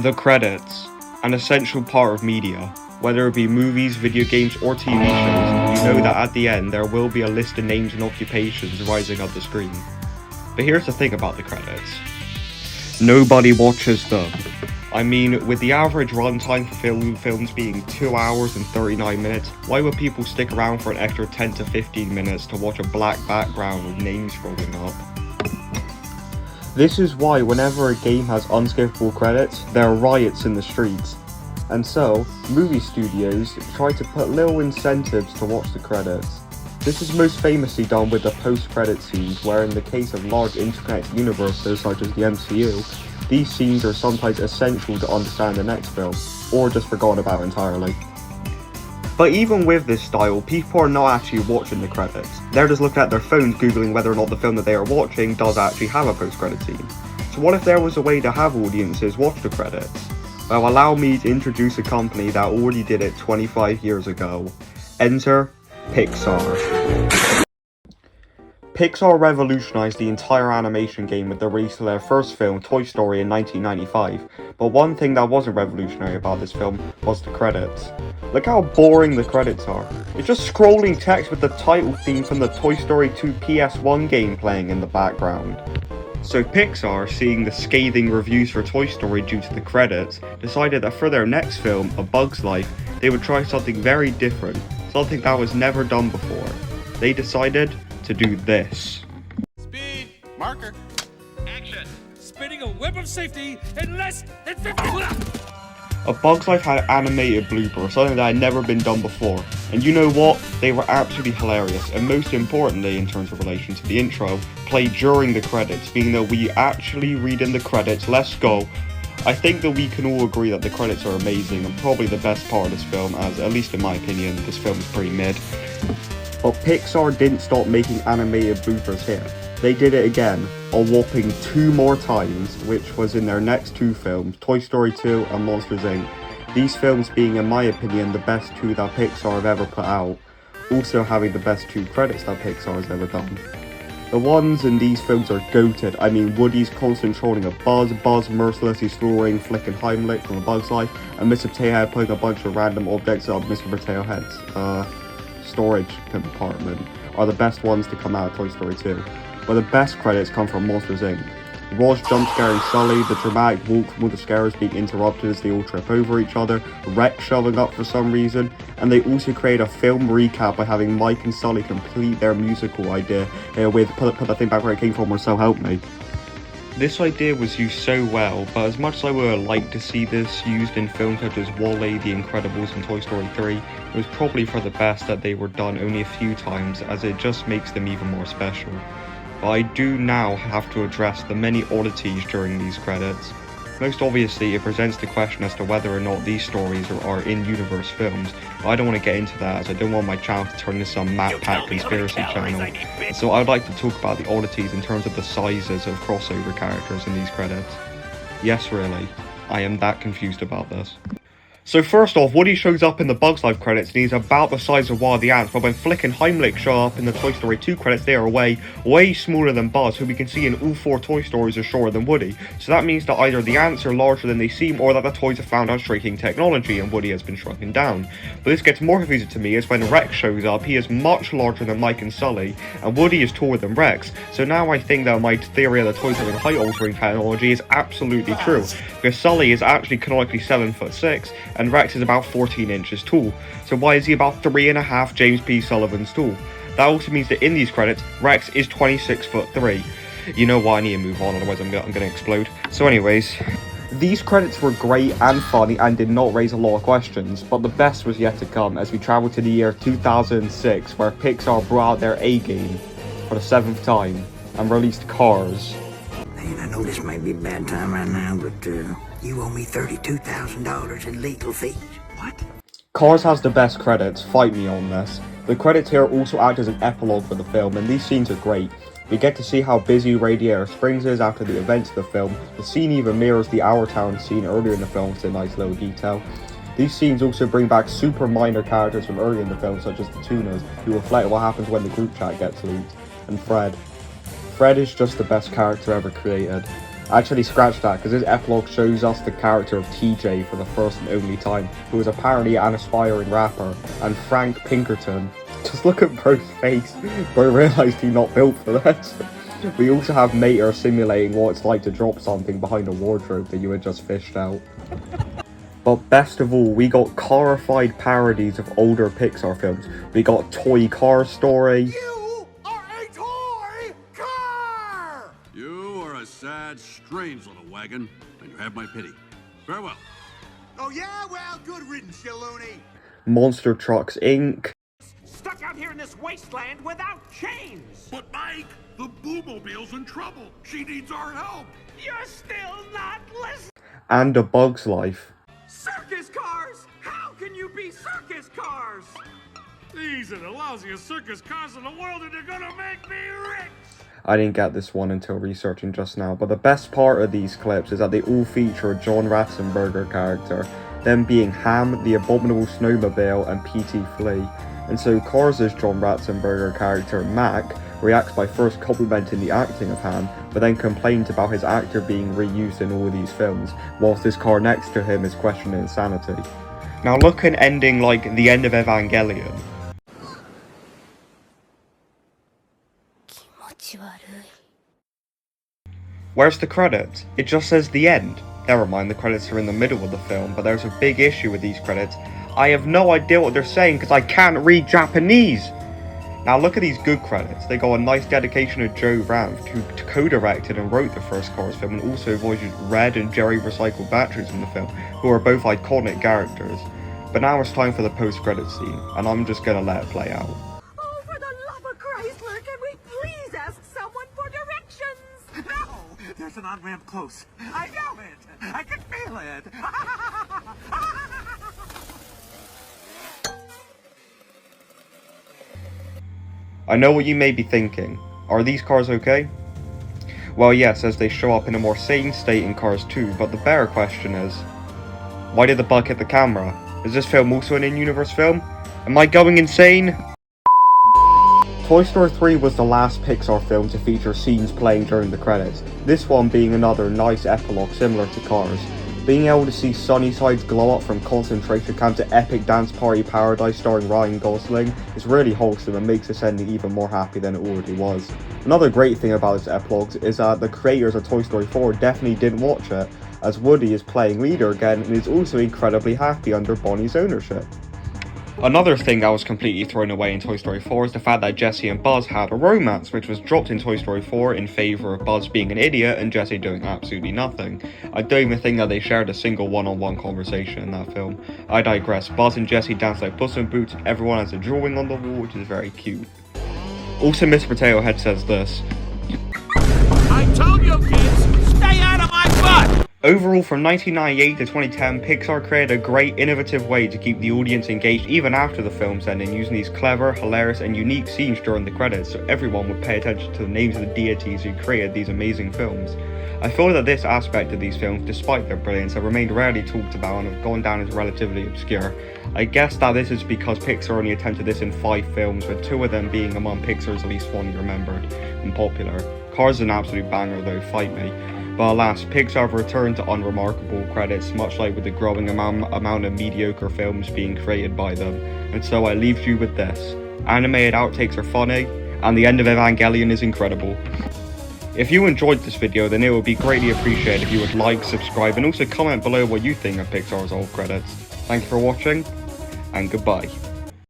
The credits, an essential part of media. Whether it be movies, video games, or TV shows, you know that at the end there will be a list of names and occupations rising up the screen. But here's the thing about the credits. Nobody watches them. I mean, with the average runtime for films being 2 hours and 39 minutes, why would people stick around for an extra 10 to 15 minutes to watch a black background with names scrolling up? This is why whenever a game has unskippable credits, there are riots in the streets. And so, movie studios try to put little incentives to watch the credits. This is most famously done with the post-credit scenes, where in the case of large interconnected universes such as the MCU, these scenes are sometimes essential to understand the next film, or just forgotten about entirely. But even with this style, people are not actually watching the credits. They're just looking at their phones googling whether or not the film that they are watching does actually have a post-credit scene. So what if there was a way to have audiences watch the credits? Well, allow me to introduce a company that already did it 25 years ago. Enter Pixar. Pixar revolutionized the entire animation game with the release of their first film, Toy Story, in 1995. But one thing that wasn't revolutionary about this film was the credits. Look how boring the credits are. It's just scrolling text with the title theme from the Toy Story 2 PS1 game playing in the background. So Pixar, seeing the scathing reviews for Toy Story due to the credits, decided that for their next film, A Bug's Life, they would try something very different, something that was never done before. They decided to do this. Speed, marker, action. Spinning a web of safety in less than 50. A Bug's Life had animated bloopers, something that had never been done before. And you know what? They were absolutely hilarious, and most importantly, in terms of relation to the intro, played during the credits, meaning that we actually read in the credits. Let's go. I think that we can all agree that the credits are amazing and probably the best part of this film, as, at least in my opinion, this film is pretty mid. But Pixar didn't stop making animated bloopers here. They did it again, a whopping 2 more times, which was in their next 2 films, Toy Story 2 and Monsters Inc. These films being, in my opinion, the best 2 that Pixar have ever put out, also having the best 2 credits that Pixar has ever done. The ones in these films are GOATED. I mean, Woody's constantly trolling a Buzz mercilessly slaughtering flicking Heimlich from A Bug's Life, and Mr. Potato Head putting a bunch of random objects up Mr. Potato Head's storage compartment, are the best ones to come out of Toy Story 2. But the best credits come from Monsters Inc. Ross jump scaring Sully, the dramatic walk from all the scarers being interrupted as they all trip over each other, Rex shoving up for some reason, and they also create a film recap by having Mike and Sully complete their musical idea with put that thing back where it came from or So Help Me. This idea was used so well, but as much as I would have liked to see this used in films such as WALL-E, The Incredibles and Toy Story 3, it was probably for the best that they were done only a few times, as it just makes them even more special. But I do now have to address the many oddities during these credits. Most obviously, it presents the question as to whether or not these stories are in-universe films, but I don't want to get into that as I don't want my channel to turn into some Matt Pat conspiracy channel. So I'd like to talk about the oddities in terms of the sizes of crossover characters in these credits. Yes, really, I am that confused about this. So first off, Woody shows up in the Bug's Life credits and he's about the size of Wild the Ants, but when Flick and Heimlich show up in the Toy Story 2 credits, they are way smaller than Buzz, who we can see in all 4 Toy Stories are shorter than Woody. So that means that either the ants are larger than they seem, or that the toys have found out shrinking technology and Woody has been shrunken down. But this gets more confusing to me, as when Rex shows up, he is much larger than Mike and Sully, and Woody is taller than Rex. So now I think that my theory of the toys having height altering technology is absolutely true, because Sully is actually canonically 7'6", and Rex is about 14 inches tall. So why is he about 3.5 James P. Sullivans tall? That also means that in these credits, Rex is 26'3". You know what, I need to move on, otherwise I'm gonna explode. So anyways, these credits were great and funny and did not raise a lot of questions, but the best was yet to come as we travel to the year 2006, where Pixar brought out their A-game for the 7th time and released Cars. Man, I know this may be a bad time right now, but you owe me $32,000 in legal fees. What? Cars has the best credits, fight me on this. The credits here also act as an epilogue for the film, and these scenes are great. We get to see how busy Radiator Springs is after the events of the film. The scene even mirrors the Our Town scene earlier in the film, it's a nice little detail. These scenes also bring back super minor characters from earlier in the film, such as the Tunas, who reflect what happens when the group chat gets leaked, and Fred. Fred is just the best character ever created. Actually, scratch that, because this epilogue shows us the character of TJ for the first and only time, who is apparently an aspiring rapper, and Frank Pinkerton. Just look at Bro's face. Bro realised he's not built for this. We also have Mater simulating what it's like to drop something behind a wardrobe that you had just fished out. But best of all, we got carified parodies of older Pixar films. We got Toy Car Story. You are a toy car! You are a sad, strange little wagon, and you have my pity. Farewell. Oh yeah? Well, good riddance, you loony. Monster Trucks Inc. Stuck out here in this wasteland without chains! But Mike, the Boomobile's in trouble. She needs our help. You're still not listening! And A Bug's Life. Circus cars! How can you be circus cars? These are the lousiest circus cars in the world, and they're gonna make me rich! I didn't get this one until researching just now, but the best part of these clips is that they all feature a John Ratzenberger character, them being Ham, the Abominable Snowmobile, and P.T. Flea. And so Cars' John Ratzenberger character, Mac, reacts by first complimenting the acting of Ham, but then complains about his actor being reused in all of these films, whilst his car next to him is questioning insanity. Now look at ending like the end of Evangelion. Where's the credits? It just says the end. Never mind, the credits are in the middle of the film, but there's a big issue with these credits. I have no idea what they're saying because I can't read Japanese! Now look at these good credits. They got a nice dedication to Joe Ranft, who co-directed and wrote the first Cars film and also voiced Red and Jerry Recycled Batteries in the film, who are both iconic characters. But now it's time for the post-credit scene, and I'm just gonna let it play out. Oh, for the love of Chrysler, can we please ask someone for directions? No! There's an on-ramp close. I know it! I can feel it! I know what you may be thinking. Are these cars okay? Well yes, as they show up in a more sane state in Cars 2, but the better question is, why did the bug hit the camera? Is this film also an in-universe film? Am I going insane? Toy Story 3 was the last Pixar film to feature scenes playing during the credits, this one being another nice epilogue similar to Cars. Being able to see Sunnyside's glow up from concentration camp to epic dance party paradise starring Ryan Gosling is really wholesome and makes this ending even more happy than it already was. Another great thing about this epilogue is that the creators of Toy Story 4 definitely didn't watch it, as Woody is playing leader again and is also incredibly happy under Bonnie's ownership. Another thing that was completely thrown away in Toy Story 4 is the fact that Jessie and Buzz had a romance, which was dropped in Toy Story 4 in favour of Buzz being an idiot and Jessie doing absolutely nothing. I don't even think that they shared a single one-on-one conversation in that film. I digress. Buzz and Jessie dance like Puss in Boots and everyone has a drawing on the wall, which is very cute. Also, Mr. Potato Head says this. I told you kids, stay out of my butt! Overall, from 1998 to 2010, Pixar created a great, innovative way to keep the audience engaged even after the film's ending, using these clever, hilarious, and unique scenes during the credits so everyone would pay attention to the names of the deities who created these amazing films. I feel that this aspect of these films, despite their brilliance, have remained rarely talked about and have gone down as relatively obscure. I guess that this is because Pixar only attempted this in 5 films, with 2 of them being among Pixar's least fondly remembered and popular. Cars is an absolute banger though, fight me. But alas, Pixar have returned to unremarkable credits, much like with the growing amount of mediocre films being created by them. And so I leave you with this. Animated outtakes are funny, and the end of Evangelion is incredible. If you enjoyed this video, then it would be greatly appreciated if you would like, subscribe, and also comment below what you think of Pixar's old credits. Thank you for watching, and goodbye.